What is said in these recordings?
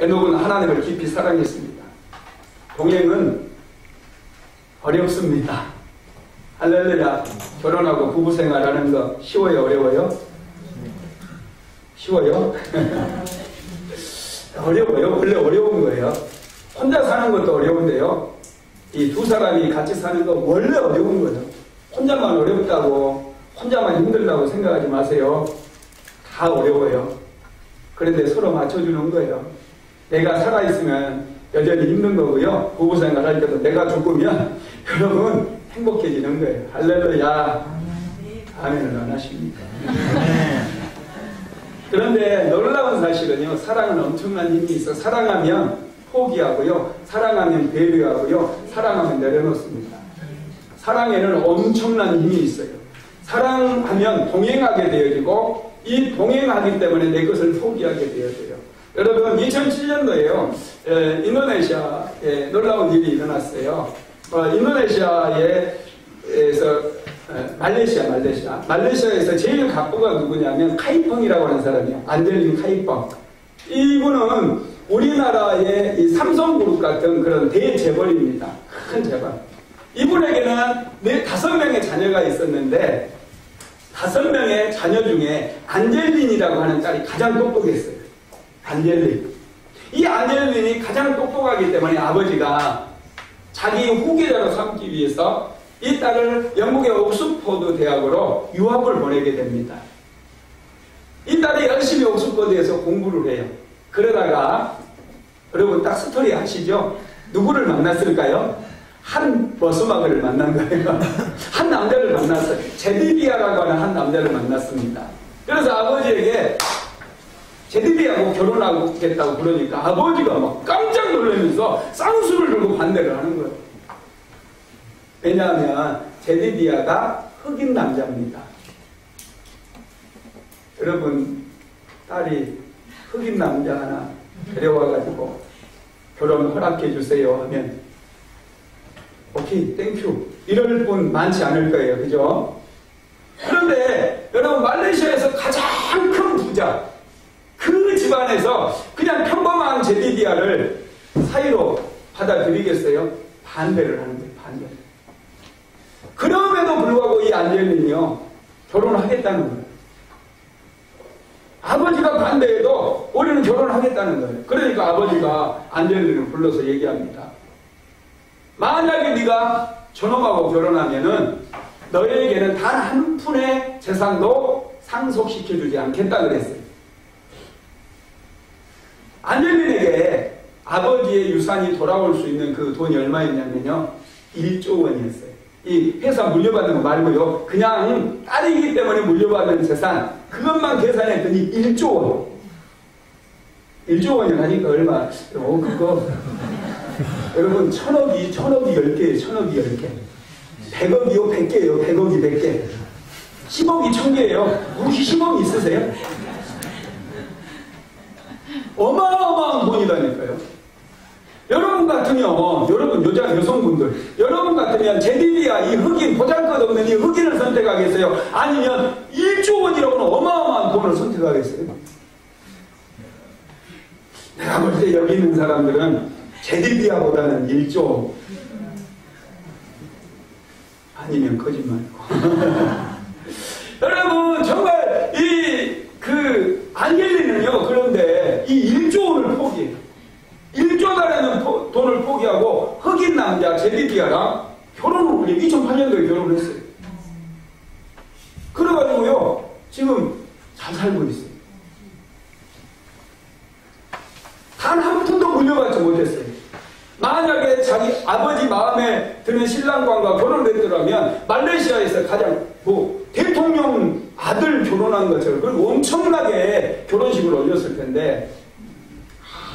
에녹은 하나님을 깊이 사랑했습니다. 동행은 어렵습니다. 할렐루야. 결혼하고 부부생활하는 거 쉬워요? 어려워요? 쉬워요? 어려워요. 원래 어려운 거예요. 혼자 사는 것도 어려운데요. 이 두 사람이 같이 사는 거 원래 어려운 거예요. 혼자만 어렵다고, 혼자만 힘들다고 생각하지 마세요. 다 어려워요. 그런데 서로 맞춰주는 거예요. 내가 살아있으면 여전히 힘든 거고요. 부부생활 할 때도 내가 죽으면 여러분 행복해지는 거예요. 할렐루야. 아멘을 안 하십니까? 그런데 놀라운 사실은요, 사랑은 엄청난 힘이 있어. 사랑하면 포기하고요, 사랑하면 배려하고요, 사랑하면 내려놓습니다. 사랑에는 엄청난 힘이 있어요. 사랑하면 동행하게 되어지고, 이 동행하기 때문에 내 것을 포기하게 되어져요. 여러분, 2007년도에요 인도네시아에 놀라운 일이 일어났어요. 인도네시아에서 말레이시아에서 제일 갑부가 누구냐면 카이펑이라고 하는 사람이에요. 안젤린 카이펑. 이분은 우리나라의 이 삼성그룹 같은 그런 대재벌입니다. 큰 재벌. 이분에게는 5명의 자녀가 있었는데 5명의 자녀 중에 안젤린이라고 하는 딸이 가장 똑똑했어요. 안젤린. 이 안젤린이 가장 똑똑하기 때문에 아버지가 자기 후계자로 삼기 위해서 이 딸을 영국의 옥스퍼드 대학으로 유학을 보내게 됩니다. 이 딸이 열심히 옥스퍼드에서 공부를 해요. 그러다가 여러분 딱 스토리 아시죠? 누구를 만났을까요? 한 버스마그를 만난 거예요. 한 남자를 만났어요. 제디비아라고 하는 한 남자를 만났습니다. 그래서 아버지에게 제디비아하고 결혼하겠다고 그러니까 아버지가 막 깜짝 놀라면서 쌍수를 들고 반대를 하는 거예요. 왜냐하면 제디비아가 흑인 남자입니다. 여러분, 딸이 흑인 남자 하나 데려와가지고 결혼 허락해 주세요 하면 오케이, 땡큐 이럴 분 많지 않을 거예요. 그죠? 그런데 여러분, 말레이시아에서 가장 큰 부자, 그 집안에서 그냥 평범한 제디비아를 사이로 받아들이겠어요? 반대를 하는 거예요. 반대. 그럼에도 불구하고 이 안젤린이요, 결혼을 하겠다는 거예요. 아버지가 반대해도 우리는 결혼하겠다는 거예요. 그러니까 아버지가 안젤린을 불러서 얘기합니다. 만약에 네가 저놈하고 결혼하면은 너에게는 단 한 푼의 재산도 상속시켜주지 않겠다 그랬어요. 안젤린에게 아버지의 유산이 돌아올 수 있는 그 돈이 얼마였냐면요, 1조 원이었어요. 이 회사 물려받는 거 말고요, 그냥 딸이기 때문에 물려받는 재산, 그것만 계산했더니 1조 원. 1조 원이라니까 얼마? 그거 여러분, 1000억이 10개예요. 1000억이 10개. 100억이요 100개예요. 100억이 100개. 10억이 1000개예요. 혹시 10억 있으세요? 어마어마한 돈이라니까요. 여러분 같으면, 여러분 여성분들, 여러분 같으면 제디비아 이 흑인, 보잘것없는 이 흑인을 선택하겠어요? 아니면 1조 원이라고는 어마어마한 돈을 선택하겠어요? 내가 볼 때 여기 있는 사람들은 제디비아보다는 1조 아니면 거짓말이고. 여러분, 정말 안젤린은요, 그런데 이 1조 원을 포기해요. 1조 달러는 돈을 포기하고 흑인 남자 제디비아랑 결혼을 2008년도에 결혼을 했어요. 그래가지고요, 지금 잘 살고 있어요. 단 한 푼도 물려받지 못했어요. 만약에 자기 아버지 마음에 드는 신랑과가 결혼을 했더라면 말레이시아에서 가장 대통령 아들 결혼한 것처럼, 그리고 엄청나게 결혼식을 올렸을 텐데,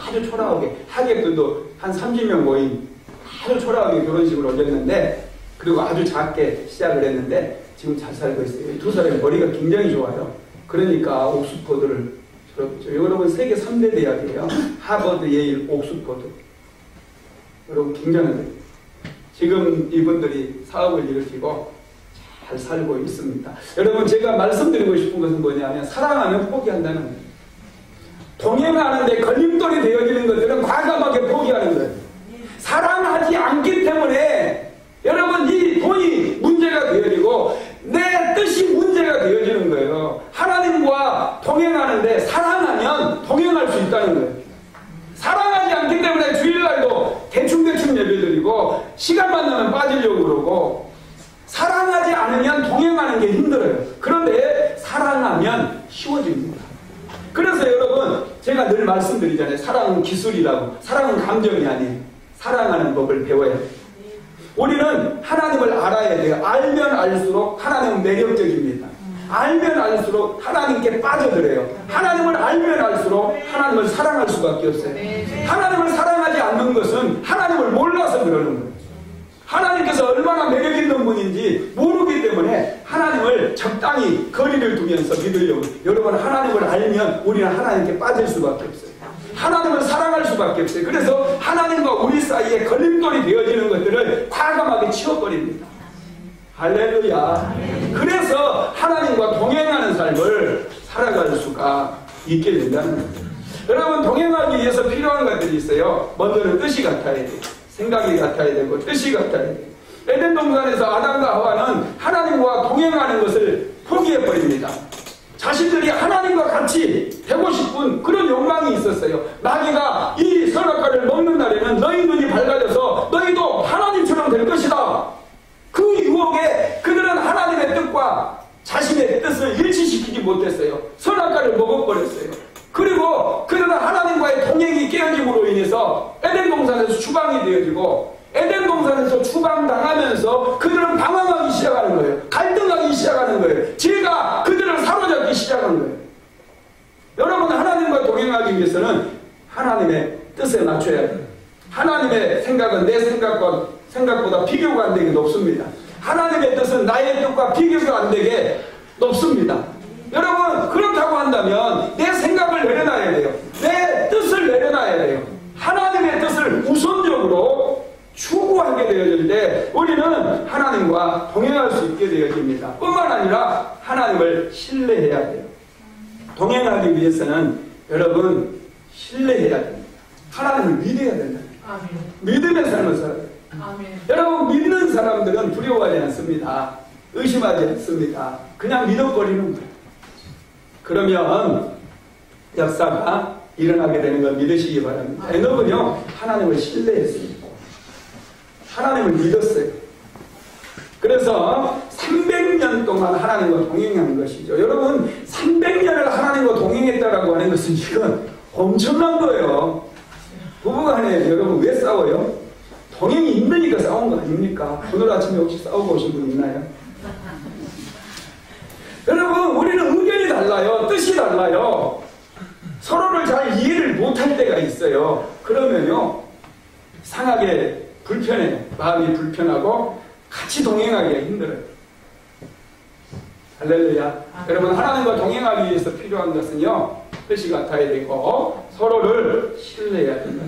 아주 초라하게, 하객들도 한 30명 모인 아주 초라하게 결혼식을 올렸는데, 그리고 아주 작게 시작을 했는데 지금 잘 살고 있어요. 두 사람의 머리가 굉장히 좋아요. 그러니까 옥스퍼드를 졸업했죠. 여러분, 세계 3대 대학이에요. 하버드, 예일, 옥스퍼드. 여러분, 굉장한데 지금 이분들이 사업을 일으키고 잘 살고 있습니다. 여러분, 제가 말씀드리고 싶은 것은 뭐냐면, 사랑하면 포기한다는 거예요. 동행하는데 걸림돌이 되어지는 것들은 과감하게 포기하는 거예요. 사랑하지 않기 때문에 여러분 이 돈이 문제가 되어지고 내 뜻이 문제가 되어지는 거예요. 하나님과 동행하는데 사랑하면 동행할 수 있다는 거예요. 사랑하지 않기 때문에 주일날도 대충대충 예배드리고 시간만 나면 빠지려고 그러고 사랑하지 않으면 동행하는 게 힘들어요. 그런데 사랑하면 쉬워집니다. 그래서 여러분 제가 늘 말씀드리잖아요. 사랑은 기술이라고. 사랑은 감정이 아니에요. 사랑하는 법을 배워야 돼요. 우리는 하나님을 알아야 돼요. 알면 알수록 하나님은 매력적입니다. 알면 알수록 하나님께 빠져들어요. 하나님을 알면 알수록 하나님을 사랑할 수밖에 없어요. 하나님을 사랑하지 않는 것은 하나님을 몰라서 그러는 거예요. 하나님께서 얼마나 매력 있는 분인지 모르기 때문에 하나님을 적당히 거리를 두면서 믿으려고. 여러분 하나님을 알면 우리는 하나님께 빠질 수밖에 없어요. 하나님을 사랑할 수밖에 없어요. 그래서 하나님과 우리 사이에 걸림돌이 되어지는 것들을 과감하게 치워버립니다. 할렐루야. 그래서 하나님과 동행하는 삶을 살아갈 수가 있게 된다는 거예요. 여러분 동행하기 위해서 필요한 것들이 있어요. 먼저는 뜻이 같아야 돼요. 생각이 같아야 되고 뜻이 같아야 돼요. 에덴 동산에서 아담과 하와는 하나님과 동행하는 것을 포기해버립니다. 자신들이 하나님과 같이 되고 싶은 그런 욕망이 있었어요. 마귀가 이 선악과를 먹는 날에는 너희 눈이 밝아져서 너희도 하나님처럼 될 것이다. 그 유혹에 그들은 하나님의 뜻과 자신의 뜻을 일치시키지 못했어요. 선악과를 먹어버렸어요. 그리고 그들은 하나님과의 동행이 깨어짐으로 인해서 에덴 동산에서 추방이 되어지고 에덴 동산에서 추방당하면서 그들은 방황하기 시작하는 거예요. 갈등하기 시작하는 거예요. 죄가 그들을 사로잡기 시작한 거예요. 여러분 하나님과 동행하기 위해서는 하나님의 뜻에 맞춰야 돼요. 하나님의 생각은 내 생각보다 비교가 안 되게 높습니다. 하나님의 뜻은 나의 뜻과 비교가 안 되게 높습니다. 여러분 그렇다고 한다면 내 생각을 내려놔야 돼요. 내 뜻을 내려놔야 돼요. 하나님의 뜻을 우선적으로 추구하게 되어질 때 우리는 하나님과 동행할 수 있게 되어집니다. 뿐만 아니라 하나님을 신뢰해야 돼요. 동행하기 위해서는 여러분 신뢰해야 됩니다. 하나님을 믿어야 된다. 믿음의 삶을 살아야 돼요. 여러분 믿는 사람들은 두려워하지 않습니다. 의심하지 않습니다. 그냥 믿어버리는 거예요. 그러면 역사가 일어나게 되는 걸 믿으시기 바랍니다. 에녹은요 하나님을 신뢰했습니다. 하나님을 믿었어요. 그래서 300년 동안 하나님과 동행한 것이죠. 여러분 300년을 하나님과 동행했다라고 하는 것은 이건 엄청난 거예요. 부부간에 여러분 왜 싸워요? 동행이 힘드니까 싸운 거 아닙니까? 오늘 아침에 혹시 싸우고 오신 분 있나요? 여러분 우리는 의견이 달라요. 뜻이 달라요. 서로를 잘 이해를 못할 때가 있어요. 그러면요 상하게 불편해요. 마음이 불편하고 같이 동행하기가 힘들어요. 할렐루야. 여러분 하나님과 동행하기 위해서 필요한 것은요 뜻이 같아야 되고 서로를 신뢰해야 된다.